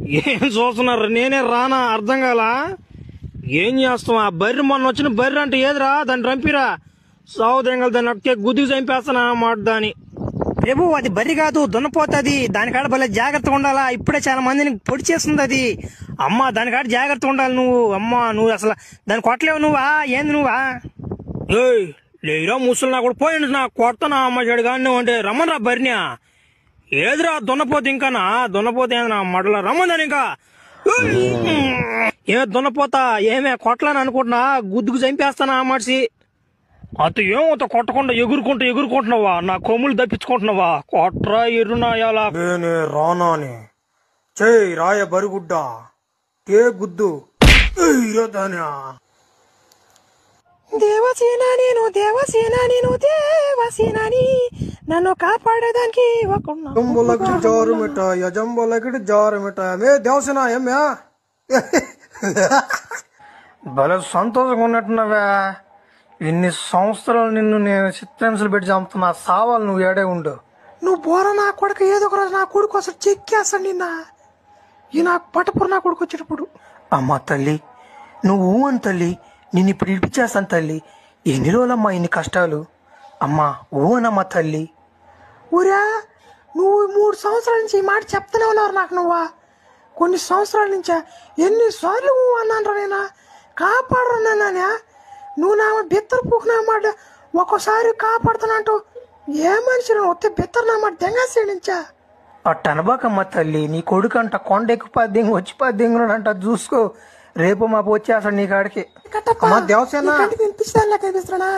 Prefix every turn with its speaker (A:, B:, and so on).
A: ఏం చూస్తున్నారు? నేనే రానా? అర్థం కాలా? ఏం చేస్తాం? ఆ బర్రె మొన్న వచ్చిన బర్రె అంటే ఏదిరా? దాన్ని రంపిరా సావుదేంగలు దాన్ని ఒకే గుద్దికి చంపేస్తానా మాట దాని. రేపు అది బర్రె కాదు, దున్నపోతుంది. దానికాడ భలే జాగ్రత్తగా ఉండాలా. ఇప్పుడే చాలా మందిని పొడి చేస్తుంది అది. అమ్మా దానికాడ జాగ్రత్తగా ఉండాలి నువ్వు. అమ్మా నువ్వు అసలు దాన్ని కొట్టలేవు నువ్వా? ఏంది నువ్వా? ఏయ్ లేరా ముసలి నా కూడా పోయింది. నా కొడతానా అమ్మ చెడు కానీ అంటే రమ్మని రా బర్రెనా. ఏదిరా దున్నపోతే ఇంకానా? దున్నపోతే ఏంది నా మడల రమ్మందని ఇంకా. ఏ దున్నపోతా ఏమే కొట్టలని అనుకుంటున్నా? గుద్దుకు చంపేస్తానా ఆ మనిషి. అత ఏమవుతా కొట్టకుండా ఎగురుకుంటున్నావా? నా కొమ్ములు తప్పించుకుంటున్నావా? కొట్రా ఎర్రునాయాలా. నేనే రానాని చేయి రాయ బరిగుడ్డ కే గుద్దు దేవసేనాని నన్ను కాపాడేదానికి భలే సంతోషంగా ఉన్నట్టున్నావా? ఇన్ని సంవత్సరాలు నిన్ను నేను చిత్రహింసలు పెట్టి చంపుతున్నా. సావాలి నువ్వు ఏడే ఉండు. నువ్వు బోరా నా కొడుకు. ఏదో ఒక రోజు నా కొడుకు అసలు చెక్కేస్తాను నిన్న. ఈ నాకు పట్టపుర నా కొడుకు వచ్చేటప్పుడు. అమ్మా తల్లి నువ్వు అని తల్లి, నిన్ను ఇప్పుడు ఇడిపించేస్తాను తల్లి. ఎన్ని రోజులమ్మా ఇన్ని కష్టాలు? అమ్మా ఊనమ్మా తల్లి. ఊరా నువ్వు 3 సంవత్సరాల నుంచి ఈ మాట చెప్తూనే ఉన్నారు నాకు. నువ్వా కొన్ని సంవత్సరాల నుంచా? ఎన్నిసార్లు అన్నాను నేనా? కాపాడరన్నానా? నువ్వు నా బెత్తర పూకున్నా మాట ఒక్కోసారి కాపాడుతానంటూ ఏ మనిషి వస్తే బెత్తర నా మాట దెంగాసే నుంచా? అట్టనబాకమ్మ తల్లి. నీ కొడుకు అంట కొండెక్కి పద్దెంగు వచ్చి పద్దెంగునంట. చూసుకో రేపు మాపు వచ్చేస్తాడు నీ కాడికి. దేవసేన కనిపిస్తాను.